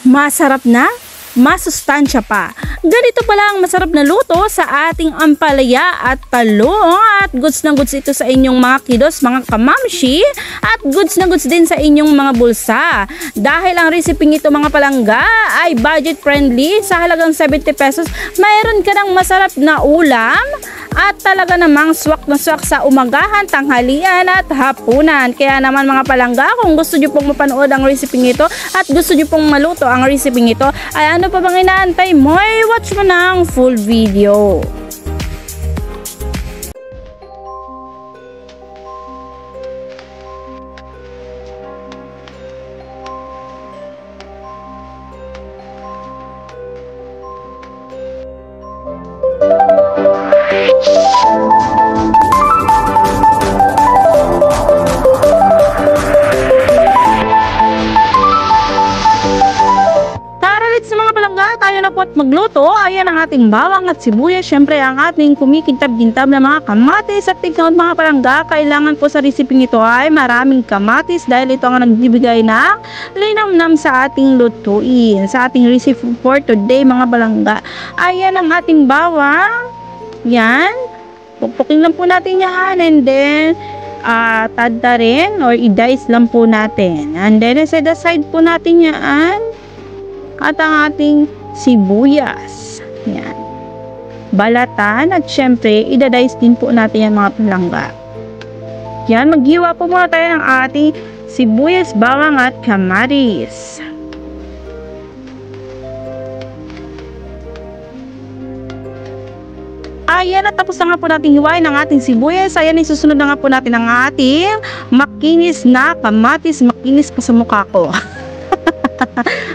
Masarap na, masustansya pa. Ganito pala ang masarap na luto sa ating ampalaya at talong, at goods na goods ito sa inyong mga kiddos, mga kamamshi, at goods na goods din sa inyong mga bulsa. Dahil ang reseping ito mga palangga ay budget friendly, sa halagang 70 pesos, mayroon ka ng masarap na ulam at talaga namang swak na swak sa umagahan, tanghalian at hapunan. Kaya naman mga palangga, kung gusto nyo pong mapanood ang reseping ito at gusto nyo pong maluto ang reseping ito, ay ano pa bang inaantay mo? Ay watch mo na ang full video. Tayo na po at magluto. Ayan ang ating bawang at sibuyas. Syempre ang ating kumikintab-kintab na mga kamatis. At tignan mga palangga, kailangan po sa reseping ito ay maraming kamatis dahil ito ang nagbibigay ng linamnam sa ating lutuin, sa ating recipe for today mga palangga. Ayan ang ating bawang. Yan. Pukpukin lang po natin yan, and then tadta rin or i-dice lang po natin. And then set aside po natin yan. At ang ating sibuyas. Yan. Balatan at syempre, idadice din po natin yung mga palangga. Yan, maghiwa po muna tayo ng ating sibuyas, bawang at kamatis. Ayan, at tapos na nga po natin hiwain ang ating sibuyas. Ayan, isusunod na nga po natin ang ating makinis na kamatis. Makinis pa sa mukha ko.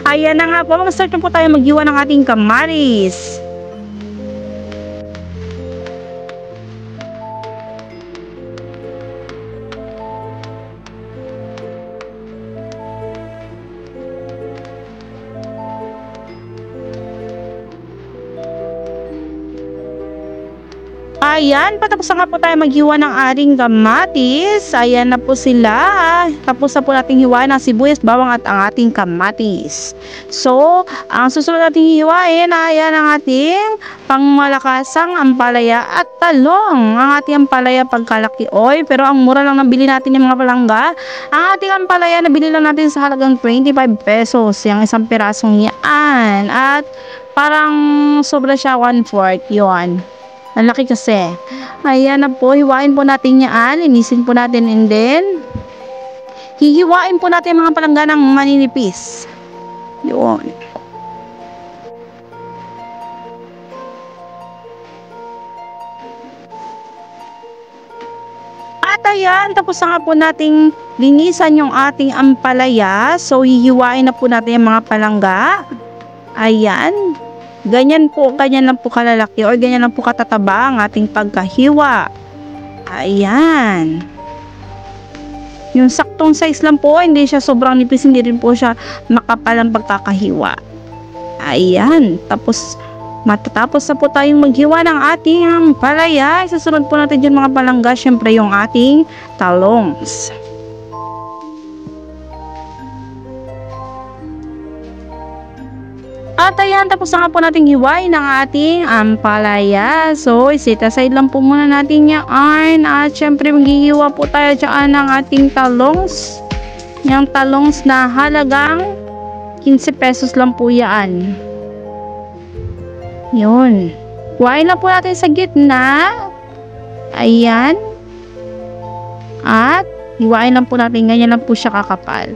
Ayan na nga po, mag-start na po tayo maghiwa ng ating kamatis. Ayan, patapos na nga po tayo maghiwa ng ating kamatis. Ayan na po sila. Tapos na po natin hiwain ang sibuyas, bawang at ang ating kamatis. So, ang susunod natin hiwain, ayan ang ating pangmalakasang ampalaya at talong. Ang ating ampalaya pagkalaki. Oy, pero ang mura lang nabili natin yung mga palangga. Ang ating ampalaya nabili lang natin sa halagang 25 pesos. Yung isang pirasong yan. At parang sobra siya 1/4 yun. Ang laki kasi. Ayan na po. Hiwain po natin yan. Linisin po natin, and then hihiwain po natin mga palangga ng maninipis. Yun. At ayan, tapos na nga po nating linisan yung ating ampalaya. So hihiwain na po natin yung mga palangga. Ayan. Ganyan lang po kalalaki or ganyan lang po katataba ang ating pagkahiwa. Ayan. Yung saktong size lang po, hindi siya sobrang nipis, hindi rin po siya makapal ang pagkakahiwa. Ayan. Tapos, matatapos na po tayong maghiwa ng ating palaya. Isasunod po natin dyan mga palangga, syempre yung ating talongs. At ayan, tapos na nga po natin hiwain ng ating ampalaya. So, iset aside lang po muna natin yan. At syempre, maghihiwa po tayo dyan ng ating talongs. Yung talongs na halagang 15 pesos lang po yan. Yun. Hiwain lang po natin sa gitna. Ayan. At hiwain lang po natin. Ganyan lang po siya kakapal.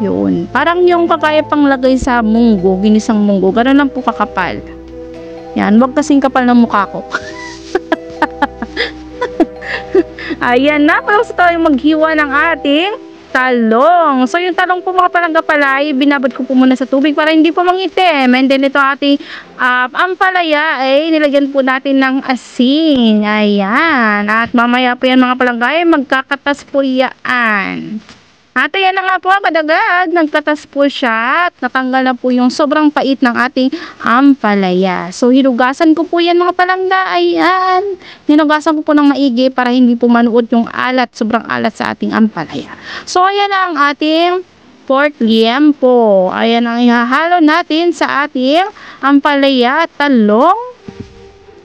Yun. Parang yung kagaya pang lagay sa munggo, ginisang munggo. Ganoon lang po kakapal. Yan. Huwag kasing kapal ng mukha ko. Ayan na. Tapos tayong maghiwa ng ating talong. So, yung talong po mga palangga pala, binabad ko po muna sa tubig para hindi po mangitim. And then, ito ating ampalaya ay nilagyan po natin ng asin. Ayan. At mamaya po yan mga palangga ay magkakatas po yan. At ayan na nga po, kadagad, nagkatas po siya at natanggal na po yung sobrang pait ng ating ampalaya. So, hinugasan ko po yan mga palangga. Ayan. Hinugasan ko po ng maigi para hindi po manuot yung alat, sobrang alat sa ating ampalaya. So, ayan na ang ating pork liempo. Ayan ang ihahalo natin sa ating ampalaya at talong.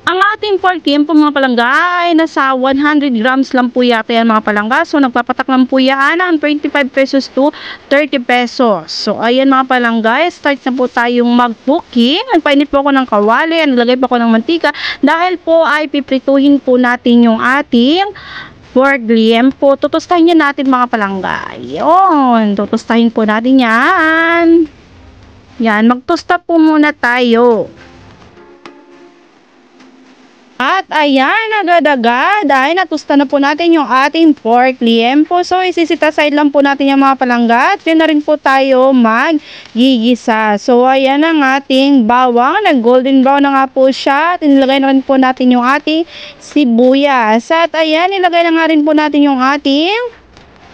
Ang ating pork liempo mga palangga ay nasa 100 grams lang po yata yan mga palangga. So nagpapatak lang po yan ng 25 pesos to 30 pesos. So ayan mga palangga, start na po tayong mag-cooking. Nagpainit po ako ng kawali, naglagay po ako ng mantika dahil po ay piprituhin po natin yung ating pork liempo. Tutustahin niya natin mga palangga. Yun, tutustahin po natin yan. Yan, magtusta po muna tayo. At ayan, agad-agad ay natusta na po natin yung ating pork liempo. So isisita side lang po natin yung mga palangga at yun na rin po tayo mag-gigisa. So ayan ang ating bawang, nag-golden brown na nga po siya. At nilagay na rin po natin yung ating sibuyas. At ayan, nilagay na nga rin po natin yung ating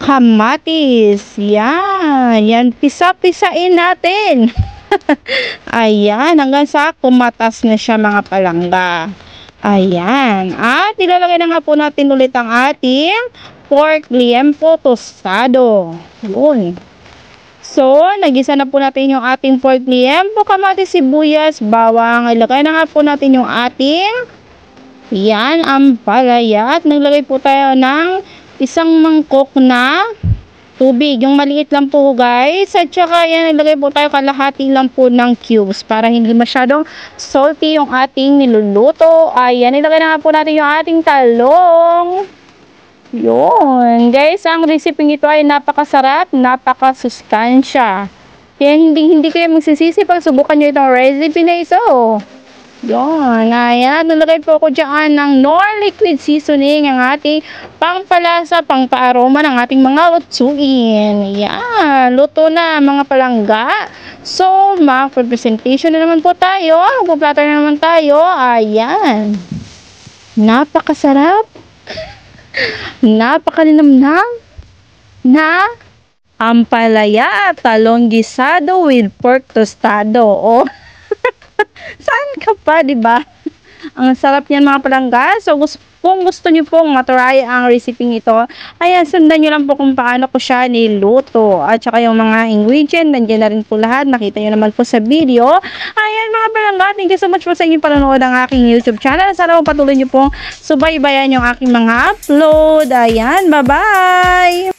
kamatis. Yan, pisa-pisain natin. Ayan, hanggang sa kumatas na siya mga palangga. Ayan. At ilalagay na nga po natin ulit ang ating pork liempo tostado. Yun. So, nagisa na po natin yung ating pork liempo, kamatis, sibuyas, bawang. Ilagay na nga po natin yung ating ampalaya. At naglagay po tayo ng isang mangkok na tubig. Yung maliit lang po guys. At saka yan, nilagay po tayo kalahati lang po ng cubes para hindi masyadong salty yung ating niluluto. Ayan, nilagay na nga po natin yung ating talong. Yun. Guys, ang recipe ito ay napakasarap, napakasustansya. Kaya hindi kayo magsisisi pag subukan nyo itong recipe na ito. Yun, ayan, nalagay po ako dyan ng Knorr liquid seasoning, ang ating pangpalasa, pangpaaroma ng ating mga lutuin. Ayan, luto na mga palangga. So, mag-presentation na naman po tayo, magpuplato na naman tayo. Ayan, napakasarap, napakalinamnam na ampalaya, talong gisado with pork tostado. Oh. Saan ka pa, di ba? Ang sarap niyan mga palangga. So, kung gusto niyo pong matry ang recipe ito, ayan, sundan niyo lang po kung paano ko siya niluto. At saka yung mga ingredient, nandiyan na rin po lahat. Nakita niyo naman po sa video. Ayan mga palangga, thank you so much po sa inyong panonood ng aking YouTube channel. Sana po patuloy niyo pong subaybayan yung aking mga upload. Ayan, bye-bye!